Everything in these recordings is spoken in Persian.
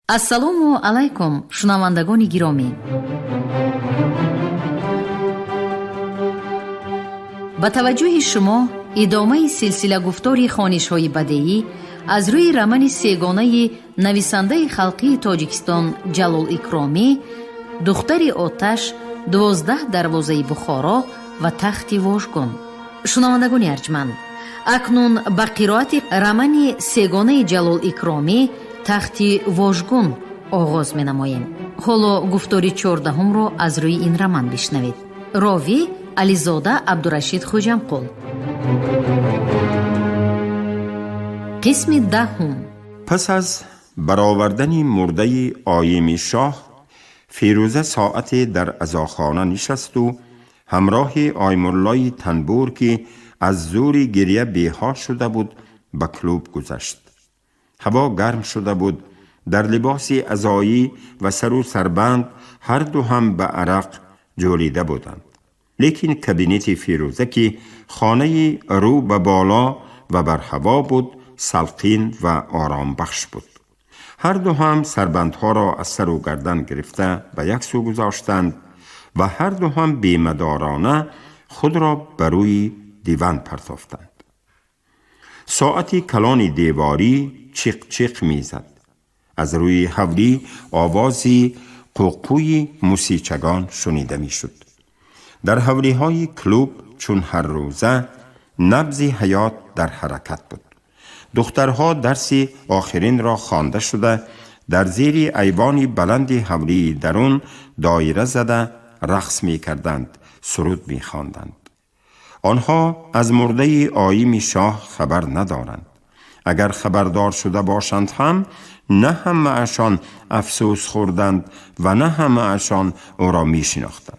ассалому алайкум шунавандагони гиромӣ. ба таваҷҷӯҳи шумо идомаи силсила гуфтори хонишҳои бадеӣ аз рӯи рамани сегонаи нависандаи халқии Тоҷикистон Ҷалол Икромӣ, духтари оташ, 12 дарвозаи Бухоро ва тахти вожгон. шунавандагони арҷманд, акнун ба қироати рамани сегонаи Ҷалол Икромӣ тахти вожгун оғоз менамоем. ҳоло гуфтори 14-ро аз рӯи ин раман бишнавед. ровӣ Ализода Абдурашид Хуҷамқул. қисми 10. پس از برآوردن مرده آییم شاه، فیروزه ساعتی در عزاخانه نشست و همراه آیم‌الله تنبور که از زور گریه بی‌حال شده بود به کلوب گذشت. هوا گرم شده بود. در لباس عزایی و سر و سربند هر دو هم به عرق جولیده بودند. لیکن کابینت فیروزه که خانه رو به بالا و بر هوا بود سلقین و آرام بخش بود. هر دو هم سربندها را از سر و گردن گرفته به یک سو گذاشتند و هر دو هم بیمدارانه خود را بر روی دیوان پرتافتند. ساعتی کلان دیواری چیق چیق میزد. از روی حولی آوازی قوقوی موسیقیگان شنیده میشد. در حولی های کلوب چون هر روزه نبض حیات در حرکت بود. دخترها درس آخرین را خوانده شده در زیر ایوان بلند حولی درون دایره زده رقص می کردند، سرود می خواندند. آنها از مرده آییم شاه خبر ندارند. اگر خبردار شده باشند هم نه همه‌شان افسوس خوردند و نه همه‌شان او را می شناختند.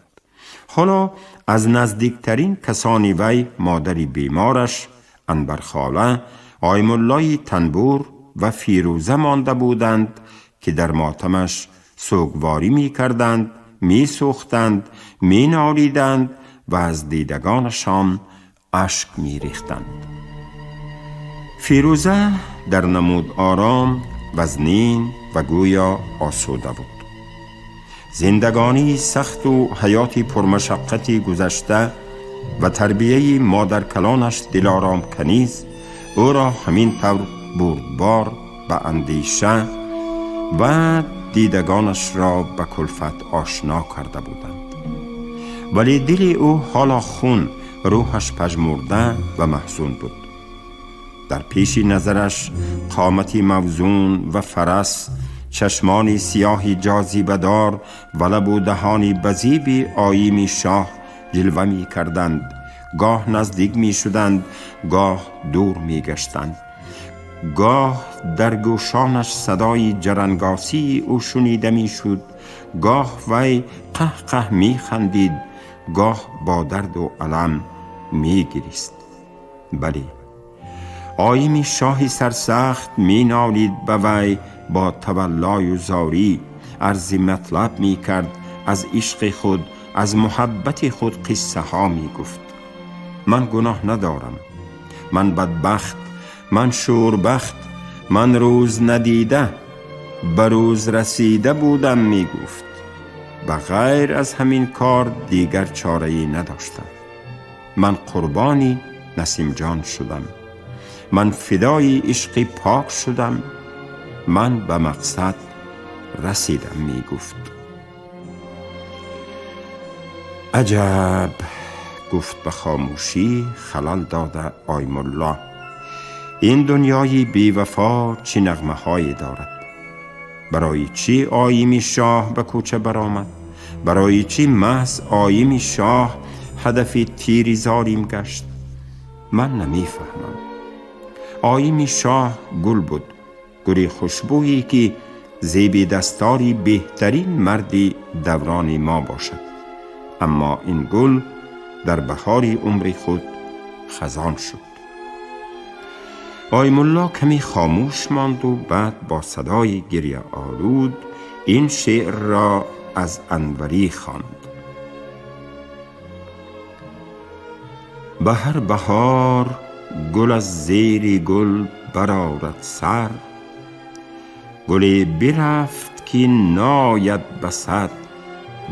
حالا از نزدیکترین کسانی وی مادری بیمارش، انبرخاله، آیم‌الله تنبور و فیروزه مانده بودند که در ماتمش سوگواری می کردند، می سوختند، می نالیدند و از دیدگانشان اشک می ریختند. فیروزه در نمود آرام، وزنین و گویا آسوده بود. زندگانی سخت و حیاتی پرمشقتی گذشته و تربیه مادر کلانش دلارام کنیز او را همین طور بردبار به اندیشه و دیدگانش را به کلفت آشنا کرده بودند. ولی دل او حالا خون، روحش پژمرده و محزون بود. در پیش نظرش قامتی موزون و فرس، چشمانی سیاهی جاذبه‌دار و لب و دهانی بزیب آییم شاه جلوه می کردند. گاه نزدیک می شدند، گاه دور می گشتند. گاه در گوشانش صدای جرنگاسی او شنیده می شد، گاه وی قهقه می خندید، گاه با درد و الم می گریست. بلی، آییم شاه سرسخت می نالید به وی با تولای و زاری، عرض مطلب می کرد، از عشق خود، از محبت خود قصه ها می گفت. من گناه ندارم، من بدبخت، من شوربخت، من روز ندیده به روز رسیده بودم می گفت. به غیر از همین کار دیگر چاره‌ای نداشتم. من قربانی نسیم جان شدم، من فدای عشق پاک شدم، من به مقصد رسیدم می گفت. عجب، گفت به خاموشی خلل داده آیم‌الله، این دنیای بی وفا چه نغمه هایی دارد. برای چی آییم شاه به کوچه برآمد؟ برای چی محض آییم شاه هدف تیری زاریم گشت؟ من نمیفهمم. آییم شاه گل بود، گلی خوشبویی که زیب دستاری بهترین مردی دوران ما باشد. اما این گل در بهار عمر خود خزان شد. آیم‌الله کمی خاموش ماند و بعد با صدای گریه آلود این شعر را از انوری خواند. به هر بهار گل از زیر گل برآرد سر، گلی برفت که ناید بسد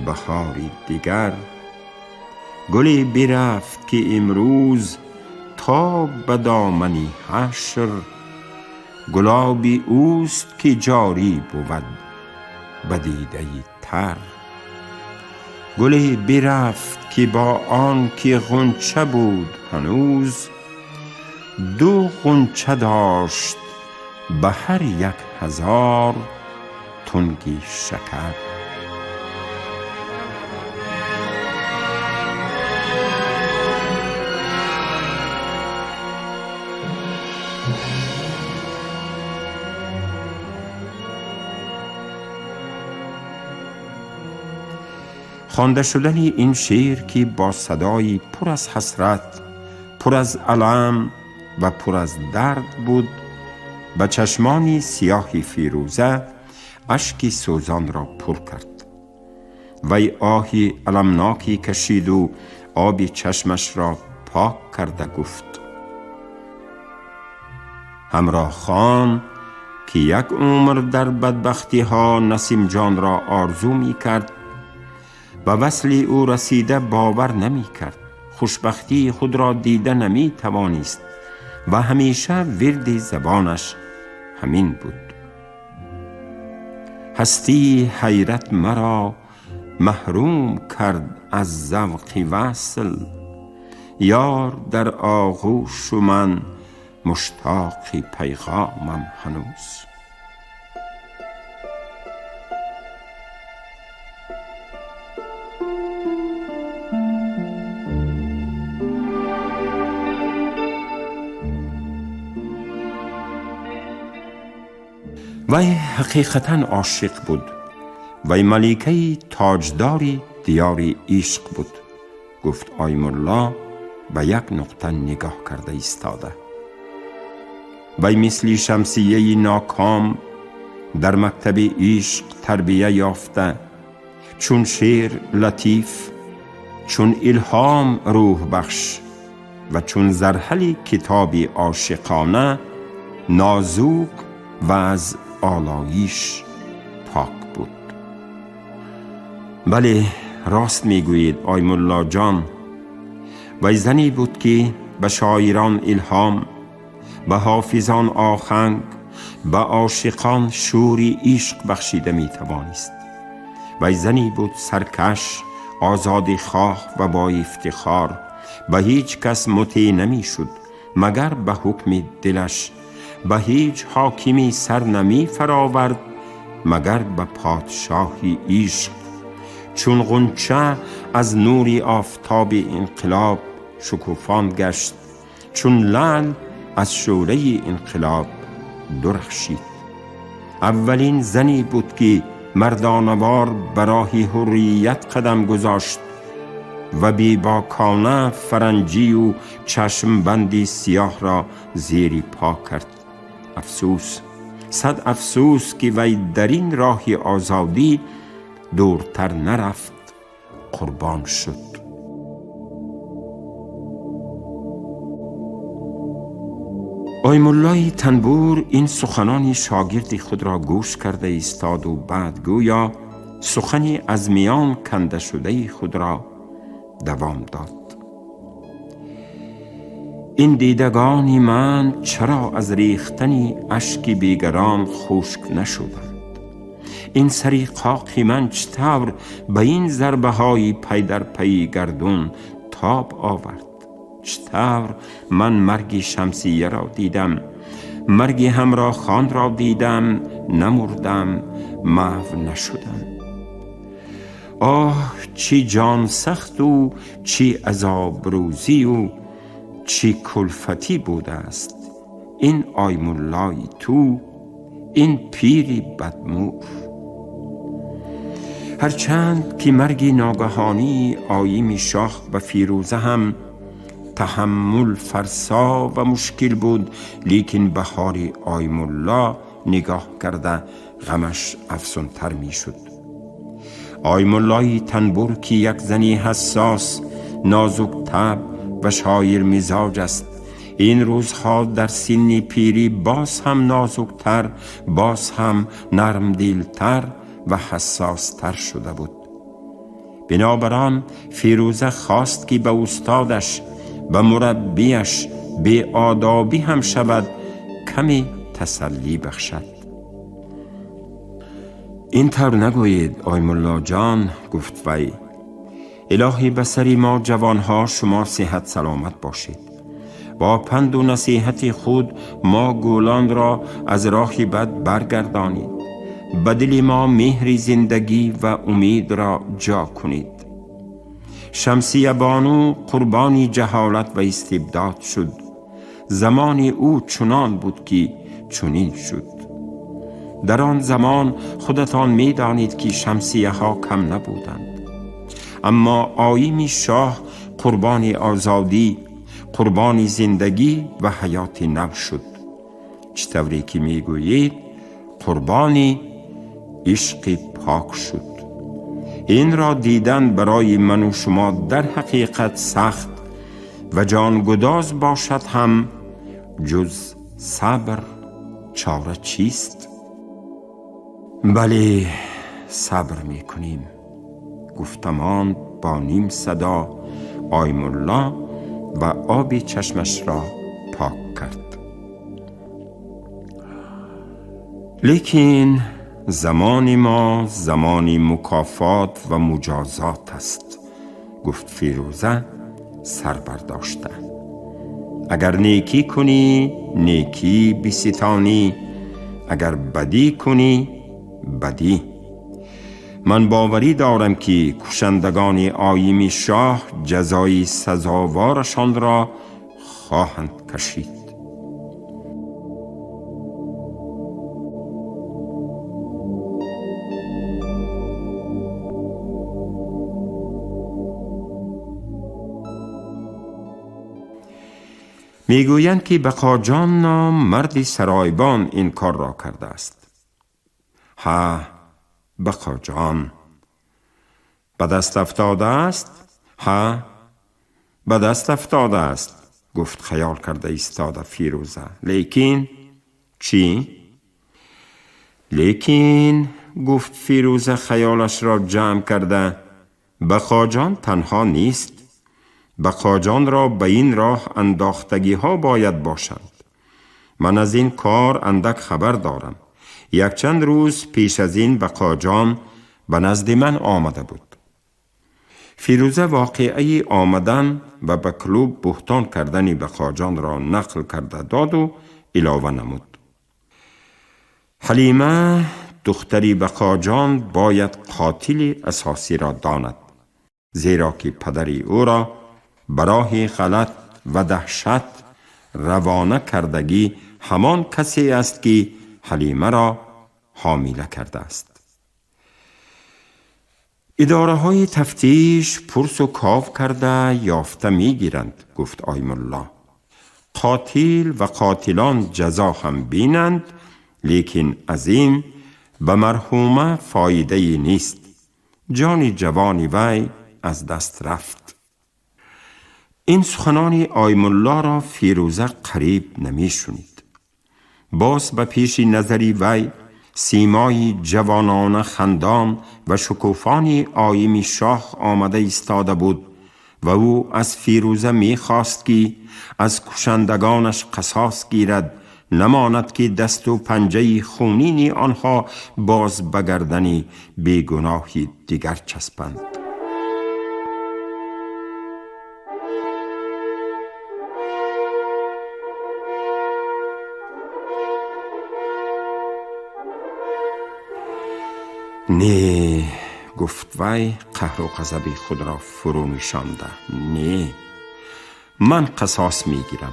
بهاری دیگر. گلی برفت که امروز تا به دامنی حشر، گلابی اوست که جاری بود به دیده تر. گلی برفت که با آن که غنچه بود هنوز، دو غنچه داشت به هر 1000 تنگی شکر. خوانده شدن این شعر که با صدایی پر از حسرت، پر از الم و پر از درد بود، به چشمانی سیاهی فیروزه اشکی سوزان را پر کرد. وی آهی المناکی کشید و آبی چشمش را پاک کرده گفت: همراه خان که یک عمر در بدبختی ها نسیم جان را آرزو می کرد، به وصل او رسیده باور نمی کرد، خوشبختی خود را دیده نمی توانست و همیشه ورد زبانش همین بود: هستی حیرت مرا محروم کرد از ذوق وصل، یار در آغوش و من مشتاق پیغامم هنوز. وی حقیقتاً عاشق بود. وی ملکه تاجداری دیار عشق بود. گفت آیم الله به یک نقطه نگاه کرده ایستاده. وی مثل شمسیه ناکام در مکتب عشق تربیه یافته، چون شعر لطیف، چون الهام روح بخش و چون زرحل کتابی عاشقانه نازک و از آلایش پاک بود. بله، راست میگویید آیم الله جان. وی زنی بود که به شاعران الهام، به حافظان آهنگ، به عاشقان شوری عشق بخشیده می توانست. وی زنی بود سرکش، آزادی خواه و با افتخار، به هیچ کس مطیع نمی شد مگر به حکم دلش، به هیچ حاکمی سر نمی فراورد مگر به پادشاهی عشق. چون غنچه از نوری آفتاب انقلاب شکوفان گشت، چون لعل از شعله انقلاب درخشید. اولین زنی بود که مردانوار به راه حریت قدم گذاشت و بیباکانه فرنگی و چشم بندی سیاه را زیر پا کرد. افسوس، صد افسوس که وی در این راه آزادی دورتر نرفت، قربان شد. آیم الله تنبور این سخنان شاگرد خود را گوش کرده ایستاد و بعد گویا سخنی از میان کنده شده خود را دوام داد. این دیدگان من چرا از ریختن اشک بیگران خشک نشدند؟ این سری خاک من چطور به این ضربه های پی در پی گردون تاب آورد؟ چطور من مرگ شمسیه را دیدم، مرگ همراه خان را دیدم، نمردم، محو نشدم. آه، چی جان سخت و چی عذاب روزی و چی کلفتی بوده است این آیم الله تو، این پیری بدمور. هرچند که مرگ ناگهانی آیم شاه و فیروزه هم تحمل فرسا و مشکل بود، لیکن به حال آیم الله نگاه کرده غمش افزونتر می شد. آیم الله تنبور که یک زنی حساس، نازک طبع و شاعر مزاج است، این روزها در سن پیری باز هم نازکتر، باز هم نرم دلتر و حساستر شده بود. بنابراین فیروزه خواست که به استادش، به مربیش بی آدابی هم شود کمی تسلی بخشد. این طور نگویید آی ملا جان، گفت وی. الهی به سر ما جوانها شما صحت سلامت باشید. با پند و نصیحت خود ما گولان را از راه بد برگردانید. به دل ما مهر زندگی و امید را جا کنید. شمسیه بانو قربانی جهالت و استبداد شد. زمان او چنان بود که چنین شد. در آن زمان خودتان می دانید که شمسیه ها کم نبودند. اما آیین شاه قربانی آزادی، قربانی زندگی و حیات نو شد. چطوری که می گویید قربانی عشق پاک شد. این را دیدن برای من و شما در حقیقت سخت و جانگداز باشد هم جز صبر چاره چیست؟ بله صبر می کنیم، گفتمان با نیم صدا آی ملا و آب چشمش را پاک کرد. لیکن زمان ما زمان مکافات و مجازات است، گفت فیروزه سر برداشته. اگر نیکی کنی نیکی بستانی، اگر بدی کنی بدی. من باوری دارم که کشندگان آیین شاه جزای سزاوارشان را خواهند کشید. میگویند که بقاجان نام مرد سرایبان این کار را کرده است. ها، بقاجان به دست افتاده است؟ ها، به دست افتاده است، گفت خیال کرده ایستاده فیروزه. لیکن چی؟ لیکن گفت فیروزه خیالش را جمع کرده، بقاجان تنها نیست. بقاجان را به این راه انداختگی ها باید باشند. من از این کار اندک خبر دارم. یک چند روز پیش از این بقاجان به نزد من آمده بود. فیروزه واقعه آمدن و به کلوب بهتان کردن بقاجان را نقل کرده داد و علاوه نمود. حلیمه دختری بقاجان باید قاتل اساسی را داند، زیرا که پدری او را برای غلط و دهشت روانه کردگی همان کسی است که حلیمه را حامله کرده است. اداره های تفتیش پرس و کاو کرده یافته می گیرند، گفت آی ملا. قاتل و قاتلان جزا هم بینند، لیکن از این به مرحومه فایده نیست. جان جوانی وی از دست رفت. این سخنان آی ملا را فیروزه قریب نمی شنید. باز به پیش نظری وی سیمای جوانان خندان و شکوفانی آیین شاه آمده ایستاده بود و او از فیروزه می خواست که از کشندگانش قصاص گیرد، نماند که دست و پنجه خونین آنها باز بگردنی بیگناهی دیگر چسبند. نه، گفت وی قهر و غضب خود را فرو نشانده. نه، من قصاص می گیرم.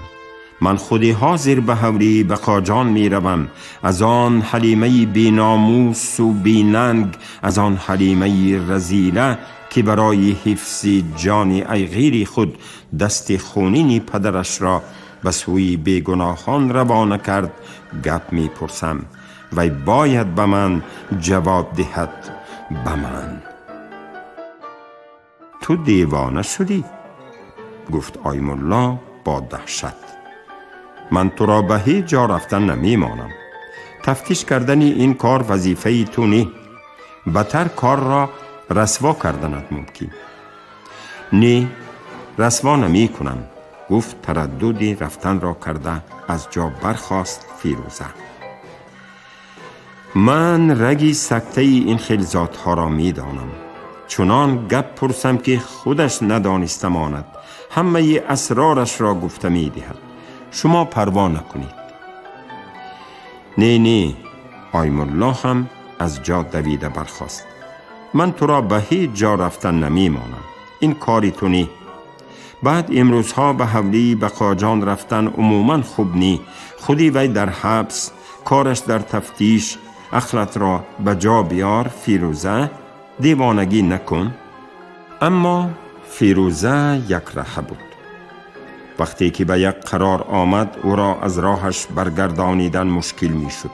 من خودی حاضر به حوری بقاجان می روم. از آن حلیمه بی ناموس و بی ننگ، از آن حلیمه رزیله که برای حفظ جان ای غیر خود دست خونین پدرش را به سوی بیگناهان روانه کرد، گپ می پرسم. وی باید به من جواب دهد. به من. تو دیوانه شدی؟ گفت آی ملا با دهشت. من تو را به هیچ جا رفتن نمی مانم. تفتیش کردن این کار وظیفه تو نی. بتر کار را رسوا کردنت ممکن. نی، رسوا نمی کنم، گفت ترددی رفتن را کرده از جا برخاست فیروزه. من رگی سکته این خلزات ها را می دانم. چنان گپ پرسم که خودش ندانسته ماند. همه اسرارش را گفته می دهد. شما پروا نکنید. نه، آیم الله هم از جا دویده برخاست. من تو را به هیچ جا رفتن نمی مانم. این کاری تو نی. بعد امروزها به حولی بقاجان رفتن عموما خوب نی. خودی وی در حبس، کارش در تفتیش. عقلت را به جا بیار فیروزه، دیوانگی نکن. اما فیروزه یک ره بود. وقتی که به یک قرار آمد او را از راهش برگردانیدن مشکل می شد.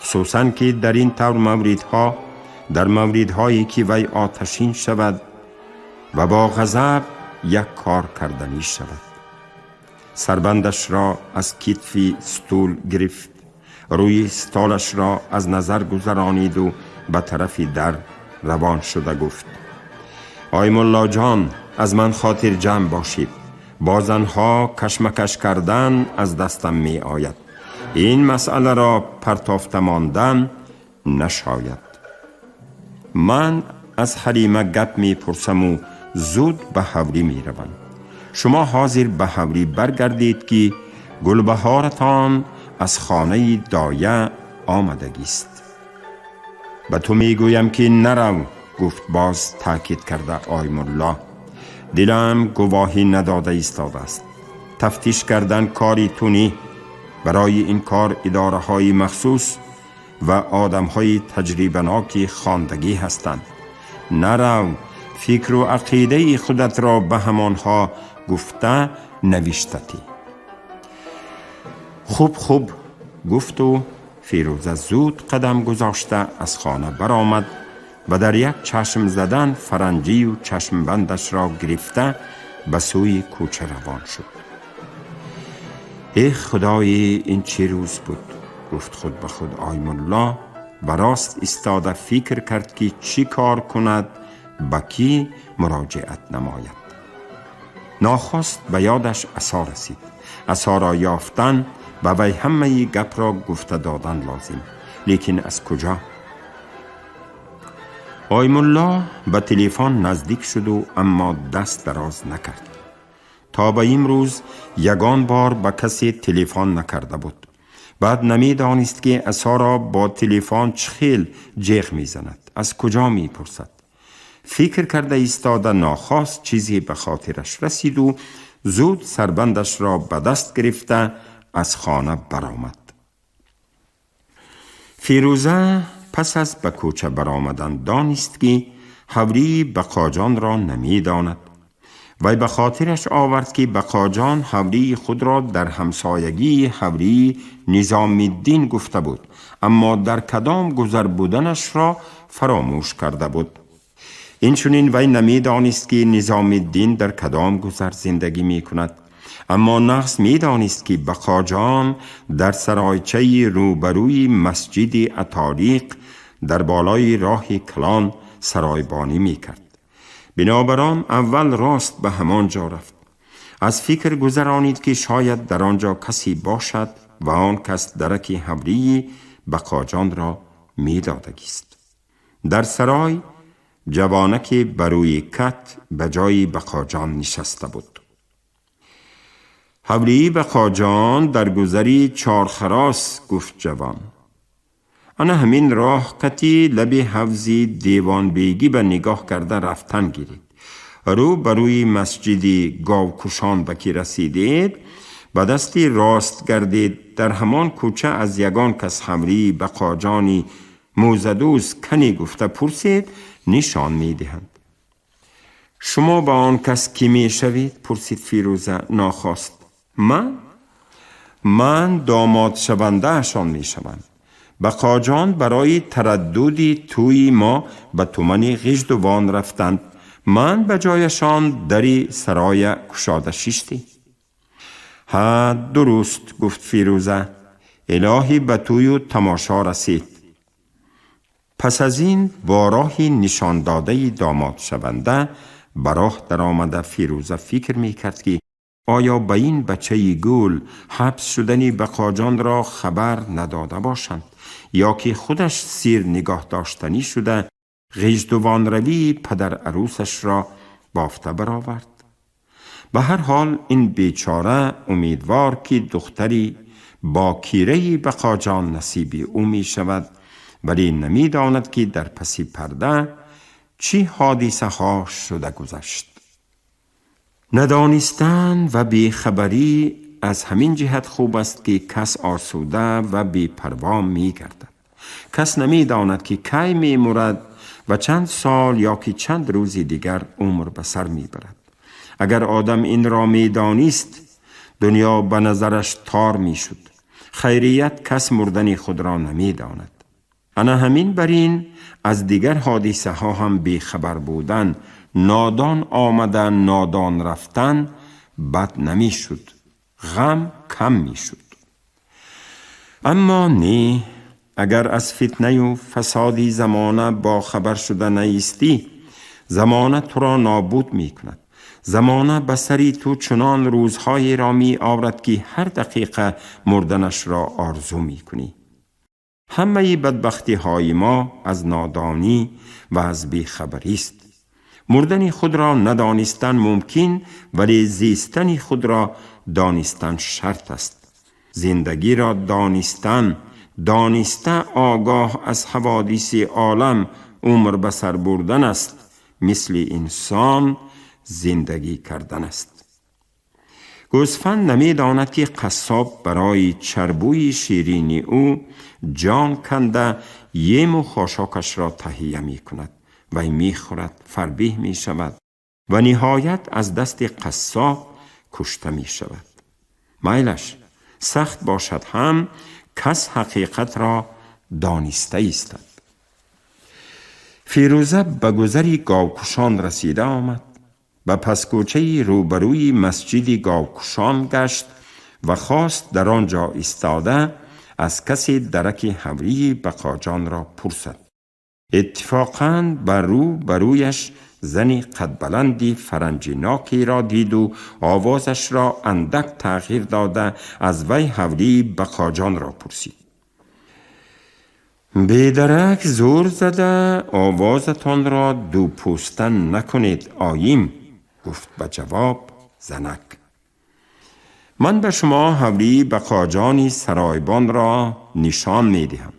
خصوصا که در این طور موردها، در موردهایی که وی آتشین شود و با غضب یک کار کردنی شود. سربندش را از کتف ستول گرفت، روی ستالش را از نظر گذرانید و به طرف در روان شده گفت: آیم الله جان، از من خاطر جمع باشید. با زنها کشمکش کردن از دستم می آید. این مسئله را پرتافته ماندن نشاید. من از حلیمه گپ می پرسم و زود به حوری می روم. شما حاضر به حوری برگردید که گلبهارتان از خانه دایه آمدگیست. به تو می گویم که نرو، گفت باز تاکید کرده آیم الله. دلم گواهی نداده ایستاده است. تفتیش کردن کاری تو نی. برای این کار اداره های مخصوص و آدم های تجربه‌ناک خواندگی هستند. نرو، فکر و عقیده خودت را به همانها گفته نوشتتی. خوب گفت و فیروزه زود قدم گذاشته از خانه برآمد و در یک چشم زدن فرنجی و چشم بندش را گرفته به سوی کوچه روان شد. ای خدای، این چه روز بود، گفت خود به خود آیم الله. براست ایستاده فکر کرد که چی کار کند، به کی مراجعت نماید. ناخست به یادش عصا رسید. عصا را یافتن و وی همه گپ را گفته دادن لازم. لیکن از کجا؟ آیم الله به تلفن نزدیک شد و اما دست دراز نکرد. تا به امروز یگان بار به کسی تلفن نکرده بود. بعد نمی دانست که عصا را با تلفن چخیل جیغ می زند. از کجا می پرسد؟ فکر کرده ایستاده ناخواست چیزی به خاطرش رسید و زود سربندش را به دست گرفته از خانه برآمد. فیروزه پس از به کوچه برآمدن دانست که حوری بقاجان را نمی داند. وی به خاطرش آورد که بقاجان حوری خود را در همسایگی حوری نظام الدین گفته بود، اما در کدام گذر بودنش را فراموش کرده بود. این چنین وی نمی دانست که نظام الدین در کدام گذر زندگی می کند. اما نقص می دانست که بقاجان در سرایچه روبروی مسجد عطاریق در بالای راه کلان سرایبانی می کرد. بنابراین اول راست به همان جا رفت. از فکر گذرانید که شاید در آنجا کسی باشد و آن کس درک حوری بقاجان را می دادگیست. در سرای جوانک بروی کت به جای بقاجان نشسته بود. حوری بقاجان در گذری چارخراس، گفت جوان. انا همین راه کتی لبی حوزی دیوان بیگی به نگاه کرده رفتن گیرید. رو بروی مسجدی گاوکشان بکی رسیدید، با دستی راست گردید. در همان کوچه از یگان کس حوری بقاجانی موزدوز کنی گفته پرسید، نشان می دهند. شما با آن کس کی می شوید؟ پرسید فیروزه ناخواست. من داماد شونده اشان می شوم. بقاجان برای ترددی توی ما به تومنی غژدوان رفتند. من به جایشان دری سرای کشاده شیشتی. ها درست، گفت فیروزه. الهی به توی و تماشا رسید. پس از این با راهی نشان داده داماد شونده به راه در آمده فیروزه فکر می کرد که آیا به این بچه گل حبس شدنی بقاجان را خبر نداده باشند یا که خودش سیر نگاه داشتنی شده غیژدوان روی پدر عروسش را بافته برآورد. به هر حال این بیچاره امیدوار که دختری با کیره بقاجان نصیبی او می شود، ولی نمی داند که در پسی پرده چی حادثه ها شده گذشت. ندانستن و بیخبری از همین جهت خوب است که کس آسوده و بی‌پروا می گردد. کس نمی داند که کی می مرد و چند سال یا که چند روزی دیگر عمر به سر می برد. اگر آدم این را می دانست، دنیا به نظرش تار می شد. خیریت کس مردن خود را نمی داند. انا همین برین از دیگر حادثه ها هم بیخبر بودن، نادان آمدن نادان رفتن بد نمی شد، غم کم می شد. اما نه، اگر از فتنه و فسادی زمانه با خبر شده نیستی، زمانه تو را نابود می کند. زمانه به سری تو چنان روزهایی را می آورد که هر دقیقه مردنش را آرزو می کنی. همه بدبختی های ما از نادانی و از بیخبری است. مردن خود را ندانستن ممکن، ولی زیستن خود را دانستن شرط است. زندگی را دانسته آگاه از حوادث عالم عمر به سر بردن است، مثل انسان زندگی کردن است. گوسفند نمی داند که قصاب برای چربوی شیرین او جان کنده یم و خاشاکش را تهیه می کند و می خورد، فربه می شود و نهایت از دست قصاب کشته می شود. میلش سخت باشد هم کس حقیقت را دانسته ایستد. فیروزه به گذری گاوکشان رسیده آمد و پس کوچه روبروی مسجد گاوکشان گشت و خواست در آنجا ایستاده از کسی درک حوری بقاجان را پرسد. اتفاقاً برویش زنی قد بلندی فرنجیناکی را دید و آوازش را اندک تغییر داده از وی حوری بقاجان را پرسید. بیدرک زور زده آوازتان را دو پوستن نکنید آییم، گفت به جواب زنک. من به شما حوری بقاجانی سرایبان را نشان می دهم.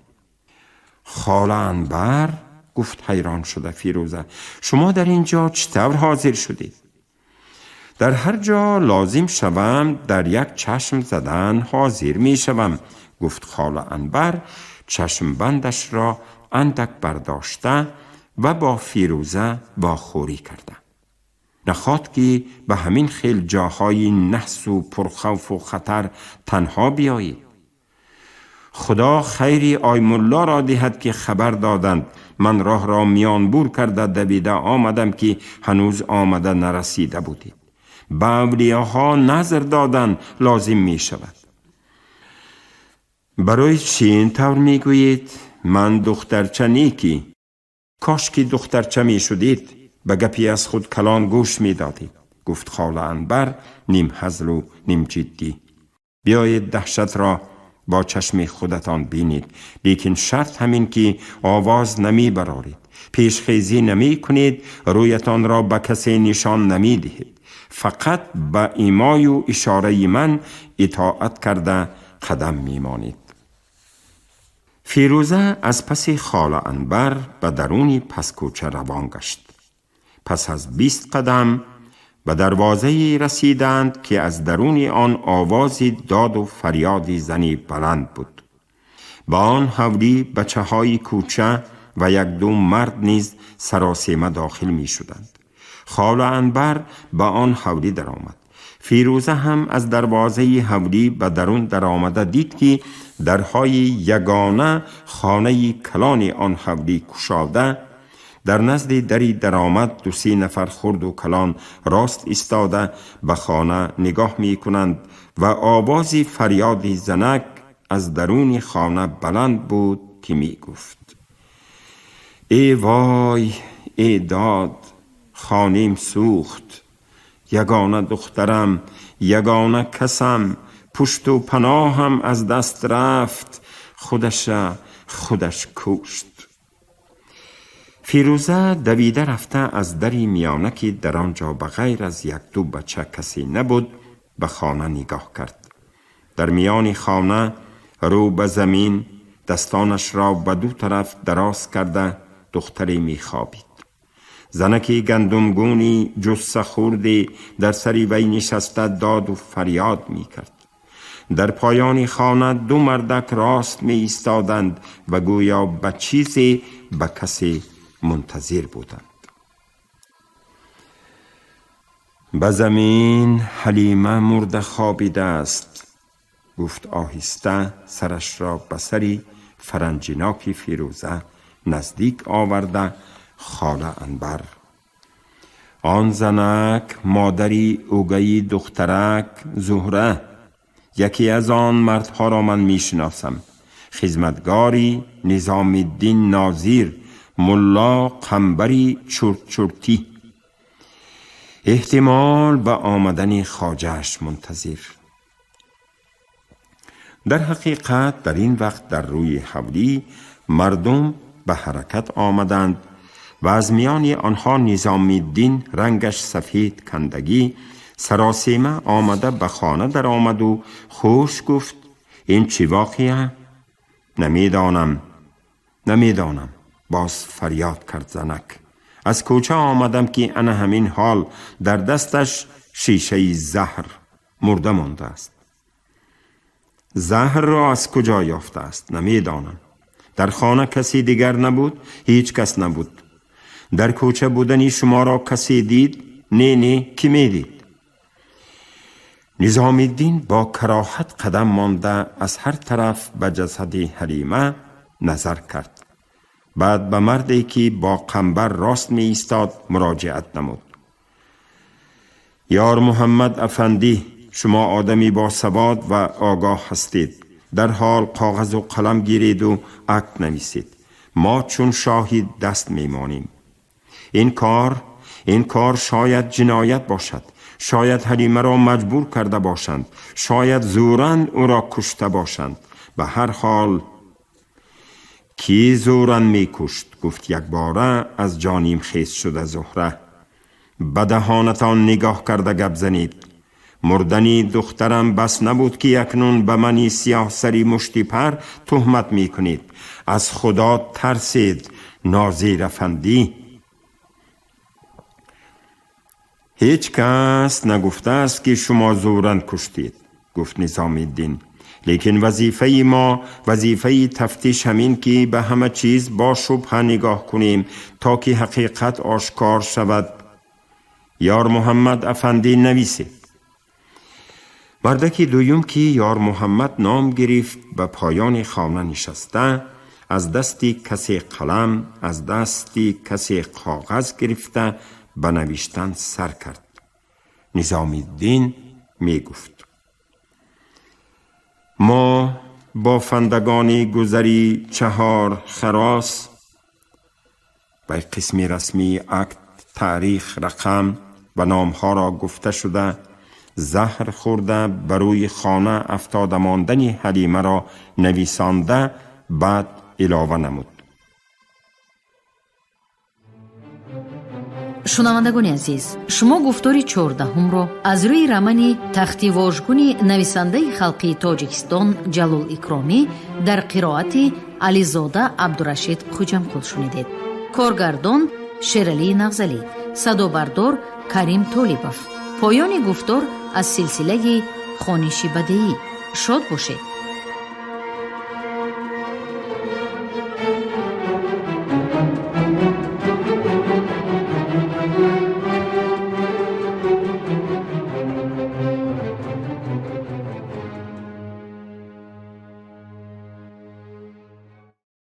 خاله عنبر، گفت حیران شده فیروزه، شما در اینجا چطور حاضر شدید؟ در هر جا لازم شوم در یک چشم زدن حاضر می شوم، گفت خاله عنبر چشم بندش را اندک برداشته و با فیروزه باخوری کرده. نخواد که به همین خیل جاهای نحس و پرخوف و خطر تنها بیایید. خدا خیری آیمالله را دهد که خبر دادند من راه را میانبور کرده دویده آمدم که هنوز آمده نرسیده بودید. به اولیاها نظر دادن لازم می شود. برای چی این طور می گویید؟ من دخترچه نیکی. کاش که دخترچه می شدید به گپی از خود کلان گوش می دادید، گفت خاله عنبر نیم هزل و نیم جدی. بیایید دهشت را با چشم خودتان بینید، لیکن شرط همین که آواز نمی برارید، پیشخیزی نمی کنید، رویتان را به کسی نشان نمی دهید، فقط به ایمای و اشاره من اطاعت کرده قدم می مانید. فیروزه از پس خاله عنبر به درون پس کوچه روان گشت. پس از 20 قدم به دروازه رسیدند که از درون آن آوازی داد و فریادی زنی بلند بود. با آن حولی بچه های کوچه و یک دو مرد نیز سراسیمه داخل می شدند. خاله عنبر به آن حولی در آمد. فیروزه هم از دروازه حولی به درون در آمده دید که درهای یگانه خانه کلان آن حولی کشاده، در نزد دری در آمد 2-3 نفر خرد و کلان راست ایستاده به خانه نگاه می کنند و آوازی فریادی زنک از درون خانه بلند بود که می گفت: ای وای، ای داد، خانیم سوخت، یگانه دخترم، یگانه کسم، پشت و پناهم از دست رفت، خودش کشت. فیروزه دویده رفته از دری میانه که در آنجا بغیر از یک دو بچه کسی نبود به خانه نگاه کرد. در میان خانه رو به زمین، دستانش را به دو طرف دراز کرده دختری می خوابید. زنکی گندمگونی جثه خوردی در سری وی نشسته داد و فریاد می کرد. در پایان خانه دو مردک راست می ایستادند و گویا به چیزی به کسی منتظر بودند. به زمین حلیمه مرده خوابیده است، گفت آهسته، سرش را به سری فرنجیناکی فیروزه نزدیک آورده خاله انبر. آن زنک مادری اوگهی دخترک زهره، یکی از آن مردها را من می شناسم، خدمتگاری نظام الدین ناظر، ملا قنبری چرتی، احتمال به آمدن خواجهش منتظر. در حقیقت در این وقت در روی حولی مردم به حرکت آمدند و از میان آنها نظام الدین رنگش سفید کندگی سراسیمه آمده به خانه در آمد و خوش گفت: این چی واقعه؟ نمیدانم. باز فریاد کرد زنک: از کوچه آمدم که انا همین حال در دستش شیشه زهر مرده مانده است. زهر را از کجا یافته است؟ نمیدانم. در خانه کسی دیگر نبود؟ هیچ کس نبود. در کوچه بودنی شما را کسی دید؟ نه، کی می دید؟ نظام الدین با کراهت قدم مانده از هر طرف به جسد حلیمه نظر کرد. بعد به مردی که با قنبر راست می ایستاد مراجعت نمود: یار محمد افندی، شما آدمی با سواد و آگاه هستید، در حال کاغذ و قلم گیرید و عقد نویسید. ما چون شاهد دست میمانیم. این کار شاید جنایت باشد، شاید حلیمه را مجبور کرده باشند، شاید زورن او را کشته باشند. به هر حال کی زورن می کشت؟ گفت یک باره از جانیم خیز شده زهره. به دهانتان نگاه کرده گپ زنید. مردنی دخترم بس نبود که اکنون به منی سیاه سری مشتی پر تهمت می کنید. از خدا ترسید ناظر افندی. هیچ کس نگفته است که شما زورن کشتید، گفت نظام الدین. لیکن وظیفه ما وظیفه تفتیش همین که به همه چیز با شبهه نگاه کنیم تا که حقیقت آشکار شود. یار محمد افندی نویسید. مردکی دویم که یار محمد نام گرفت به پایان خانه نشسته، از دستی کسی قلم، از دستی کسی کاغذ گرفته به نوشتن سر کرد. نظام الدین می گفت: ما بافندگان گذری 4 خراس، به قسم رسمی عقد، تاریخ، رقم و نامها را گفته شده، زهر خورده بروی خانه افتاده ماندن حلیمه را نویسانده، بعد علاوه نمود: шунавандагони азиз, шумо гуфтори 14-ро аз рӯи рамани тахтивожгуни нависандаи халқии Тоҷикистон Ҷалол Икромӣ дар қироати Ализода Абдурашид Хуҷамқул шунидед. Коргардон Шералии Нағзалӣ, садобардор Карим Толибов. поёни гуфтор аз силсилаи Хониши Бадеӣ. шод бошед.